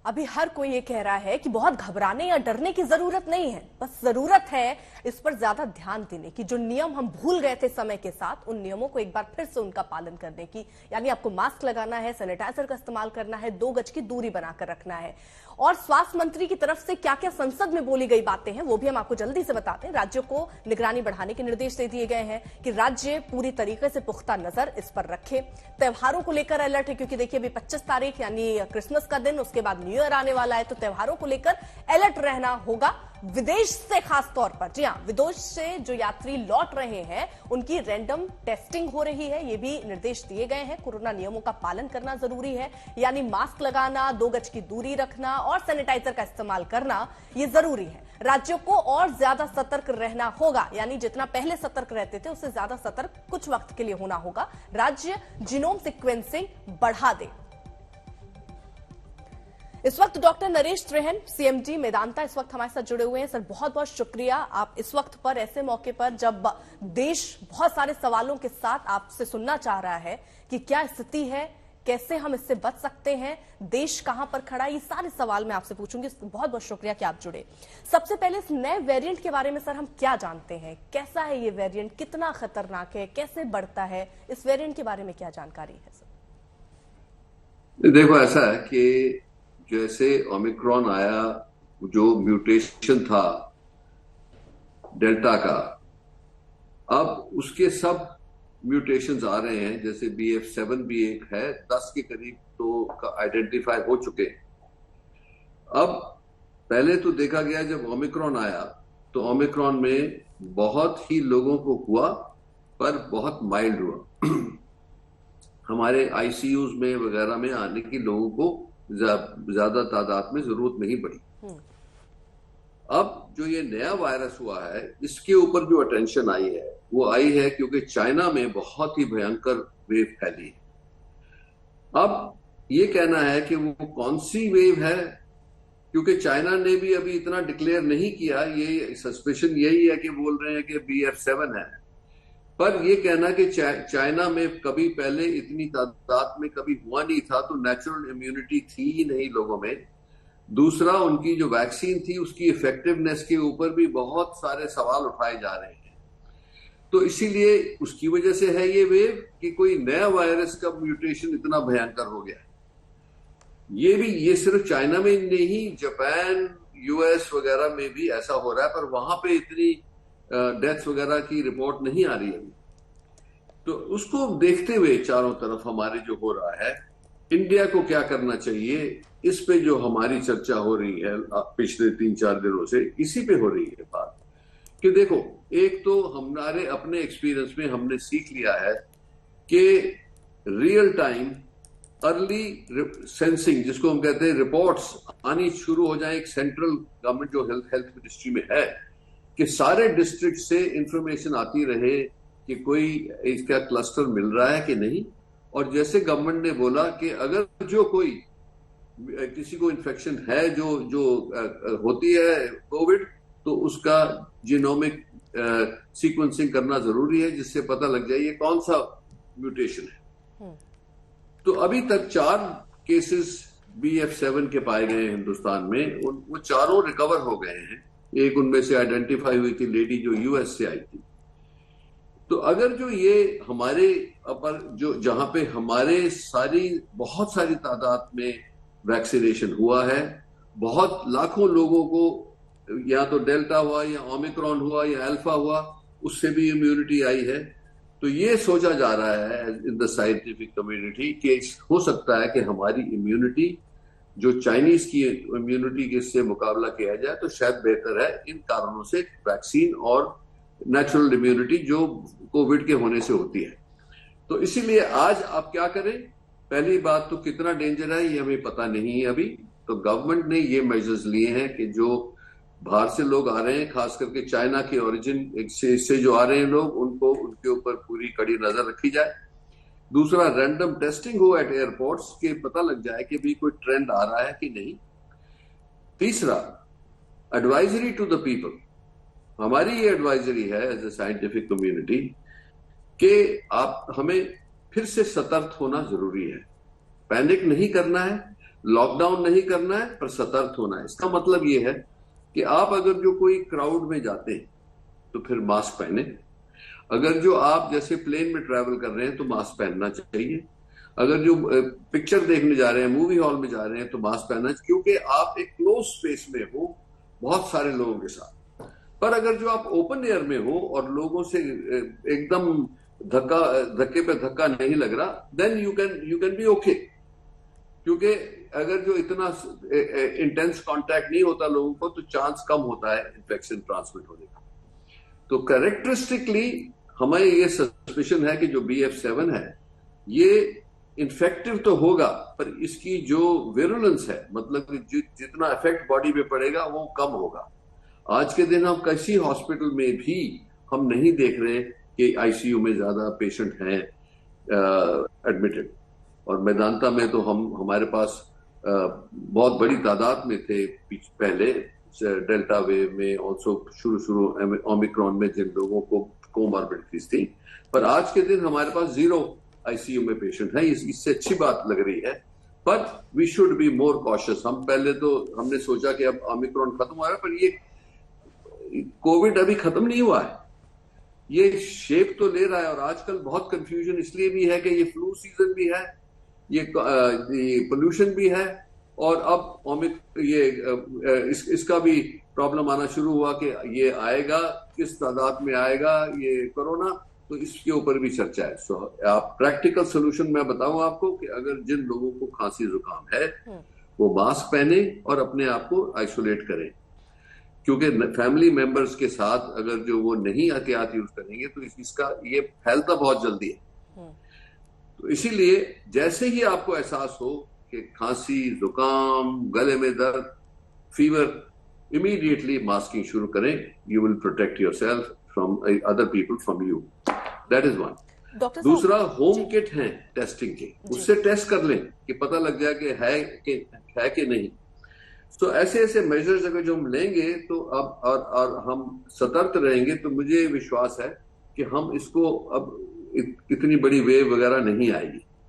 अभी हर कोई ये कह रहा है कि बहुत घबराने या डरने की जरूरत नहीं है, बस जरूरत है इस पर ज्यादा ध्यान देने की। जो नियम हम भूल गए थे समय के साथ, उन नियमों को एक बार फिर से उनका पालन करने की। यानी आपको मास्क लगाना है, सैनिटाइजर का इस्तेमाल करना है, 2 गज की दूरी बनाकर रखना है। और स्वास्थ्य मंत्री की तरफ से क्या क्या संसद में बोली गई बातें हैं वो भी हम आपको जल्दी से बताते हैं। राज्यों को निगरानी बढ़ाने के निर्देश दे दिए गए हैं कि राज्य पूरी तरीके से पुख्ता नजर इस पर रखे। त्योहारों को लेकर अलर्ट है, क्योंकि देखिए अभी 25 तारीख यानी क्रिसमस का दिन, उसके बाद न्यू ईयर आने वाला है, तो त्योहारों को लेकर अलर्ट रहना होगा। विदेश से खास तौर पर, जी हां, विदेश से जो यात्री लौट रहे हैं उनकी रैंडम टेस्टिंग हो रही है, ये भी निर्देश दिए गए हैं। कोरोना नियमों का पालन करना जरूरी है, यानी मास्क लगाना, 2 गज की दूरी रखना और सैनिटाइजर का इस्तेमाल करना ये जरूरी है। राज्यों को और ज्यादा सतर्क रहना होगा, यानी जितना पहले सतर्क रहते थे उससे ज्यादा सतर्क कुछ वक्त के लिए होना होगा। राज्य जीनोम सीक्वेंसिंग बढ़ा दे। इस वक्त डॉक्टर नरेश त्रेहन, सीएमडी मेदांता, इस वक्त हमारे साथ जुड़े हुए हैं। सर, बहुत बहुत शुक्रिया। आप इस वक्त पर, ऐसे मौके पर जब देश बहुत सारे सवालों के साथ आपसे सुनना चाह रहा है कि क्या स्थिति है, कैसे हम इससे बच सकते हैं, देश कहां पर खड़ा है, ये सारे सवाल मैं आपसे पूछूंगी। बहुत बहुत शुक्रिया कि आप जुड़े। सबसे पहले इस नए वेरिएंट के बारे में सर हम क्या जानते हैं? कैसा है ये वेरिएंट, कितना खतरनाक है, कैसे बढ़ता है? इस वेरिएंट के बारे में क्या जानकारी है सर? देखो, ऐसा है कि जैसे ओमिक्रॉन आया, जो म्यूटेशन था डेल्टा का, अब उसके सब म्यूटेशंस आ रहे हैं। जैसे BF7 भी एक है, 10 के करीब तो आइडेंटिफाई हो चुके हैं। अब पहले तो देखा गया जब ओमिक्रॉन आया तो ओमिक्रॉन में बहुत ही लोगों को हुआ, पर बहुत माइल्ड हुआ। हमारे आईसीयूज में वगैरह में आने की लोगों को ज्यादा तादाद में जरूरत नहीं पड़ी। अब जो ये नया वायरस हुआ है, इसके ऊपर जो अटेंशन आई है वो आई है क्योंकि चाइना में बहुत ही भयंकर वेव फैली है। अब ये कहना है कि वो कौन सी वेव है, क्योंकि चाइना ने भी अभी इतना डिक्लेयर नहीं किया। ये सस्पेशन यही है कि बोल रहे हैं कि BF7 है, पर ये कहना कि चाइना में कभी पहले इतनी तादाद में कभी हुआ नहीं था, तो नेचुरल इम्यूनिटी थी ही नहीं लोगों में। दूसरा, उनकी जो वैक्सीन थी उसकी इफेक्टिवनेस के ऊपर भी बहुत सारे सवाल उठाए जा रहे हैं। तो इसीलिए उसकी वजह से है ये वेव कि कोई नया वायरस का म्यूटेशन इतना भयंकर हो गया। ये सिर्फ चाइना में नहीं, जापान, US वगैरह में भी ऐसा हो रहा है, पर वहां पे इतनी डेथ्स वगैरह की रिपोर्ट नहीं आ रही अभी। तो उसको देखते हुए चारों तरफ हमारे जो हो रहा है, इंडिया को क्या करना चाहिए, इस पे जो हमारी चर्चा हो रही है पिछले 3-4 दिनों से, इसी पे हो रही है बात। कि देखो, एक तो हमारे अपने एक्सपीरियंस में हमने सीख लिया है कि रियल टाइम अर्ली सेंसिंग, जिसको हम कहते हैं, रिपोर्ट्स आनी शुरू हो जाए। एक सेंट्रल गवर्नमेंट जो हेल्थ मिनिस्ट्री में है, कि सारे डिस्ट्रिक्ट से इंफॉर्मेशन आती रहे कि कोई इसका क्लस्टर मिल रहा है कि नहीं। और जैसे गवर्नमेंट ने बोला कि अगर जो कोई किसी को इन्फेक्शन है, जो होती है कोविड, तो उसका जीनोमिक सीक्वेंसिंग करना जरूरी है, जिससे पता लग जाए ये कौन सा म्यूटेशन है। तो अभी तक 4 केसेस BF7 के पाए गए हिंदुस्तान में, वो चारों रिकवर हो गए हैं। एक उनमें से आइडेंटिफाई हुई थी लेडी जो US से आई थी। तो अगर जो ये हमारे अपर जो जहां पे हमारे बहुत सारी तादाद में वैक्सीनेशन हुआ है, बहुत लाखों लोगों को या तो डेल्टा हुआ या ओमिक्रॉन हुआ या अल्फा हुआ, उससे भी इम्यूनिटी आई है। तो ये सोचा जा रहा है इन द साइंटिफिक कम्युनिटी कि हो सकता है कि हमारी इम्यूनिटी, जो चाइनीज की इम्यूनिटी के से मुकाबला किया जाए, तो शायद बेहतर है। इन कारणों से वैक्सीन और नेचुरल इम्यूनिटी जो कोविड के होने से होती है। तो इसीलिए आज आप क्या करें, पहली बात तो कितना डेंजर है ये हमें पता नहीं है अभी। तो गवर्नमेंट ने ये मेजर्स लिए हैं कि जो बाहर से लोग आ रहे हैं, खास करके चाइना के ओरिजिन से जो आ रहे हैं लोग, उनके ऊपर पूरी कड़ी नजर रखी जाए। दूसरा, रैंडम टेस्टिंग हो एट एयरपोर्ट्स के, पता लग जाए कि भी कोई ट्रेंड आ रहा है कि नहीं। तीसरा, एडवाइजरी टू द पीपल। हमारी ये एडवाइजरी है एज ए साइंटिफिक कम्युनिटी कि हमें फिर से सतर्क होना जरूरी है। पैनिक नहीं करना है। लॉकडाउन नहीं करना है पर सतर्क होना है। इसका मतलब ये है कि आप अगर जो कोई क्राउड में जाते हैं तो फिर मास्क पहने। अगर जो आप जैसे प्लेन में ट्रैवल कर रहे हैं तो मास्क पहनना चाहिए। अगर जो पिक्चर देखने जा रहे हैं, मूवी हॉल में जा रहे हैं, तो मास्क पहनना चाहिए, क्योंकि आप एक क्लोज स्पेस में हो बहुत सारे लोगों के साथ। पर अगर जो आप ओपन एयर में हो और लोगों से एकदम धक्के पे धक्का नहीं लग रहा, then you can be okay. क्योंकि अगर जो इतना इंटेंस कांटेक्ट नहीं होता लोगों को तो चांस कम होता है इन्फेक्शन ट्रांसमिट होने का। तो कैरेक्टरिस्टिकली हमें ये सस्पिशन है कि जो BF7 है ये इन्फेक्टिव तो होगा पर इसकी जो विरुलेंस है, मतलब जितना इफेक्ट बॉडी पे पड़ेगा वो कम होगा। आज के दिन हम किसी हॉस्पिटल में भी हम नहीं देख रहे कि आईसीयू में ज्यादा पेशेंट हैं एडमिटेड। और मेदांता में तो हमारे पास बहुत बड़ी तादाद में थे पहले डेल्टा वेव में, ऑल्सो शुरू ओमिक्रॉन में जिन लोगों को कोमॉर्बिडिटीज थी। पर आज के दिन हमारे पास 0 आईसीयू में पेशेंट है। इससे अच्छी बात लग रही है, but we should be more cautious. हम पहले तो हमने सोचा कि अब ओमिक्रॉन खत्म हो रहा है, पर ये कोविड अभी खत्म नहीं हुआ है, ये शेप तो ले रहा है। और आजकल बहुत कंफ्यूजन इसलिए भी है कि ये फ्लू सीजन भी है, ये पोल्यूशन भी है, और अब इसका भी प्रॉब्लम आना शुरू हुआ कि ये आएगा, किस तादाद में आएगा ये कोरोना, तो इसके ऊपर भी चर्चा है। सो आप प्रैक्टिकल सोल्यूशन मैं बताऊं आपको कि अगर जिन लोगों को खांसी जुकाम है वो मास्क पहने और अपने आप को आइसोलेट करें, क्योंकि फैमिली मेंबर्स के साथ अगर जो वो नहीं एहतियात यूज करेंगे तो इसका ये फैलता बहुत जल्दी है। तो इसीलिए जैसे ही आपको एहसास हो कि खांसी जुकाम, गले में दर्द, फीवर, इमीडिएटली मास्किंग शुरू करें। You will protect yourself from other people from you. That is one. दूसरा, होम किट है टेस्टिंग के, उससे टेस्ट कर लें कि पता लग जाए कि है कि नहीं। तो ऐसे ऐसे मेजर्स अगर जो हम लेंगे तो अब और हम सतर्क रहेंगे तो मुझे विश्वास है कि हम इसको अब इतनी बड़ी वेव वगैरह नहीं आएगी।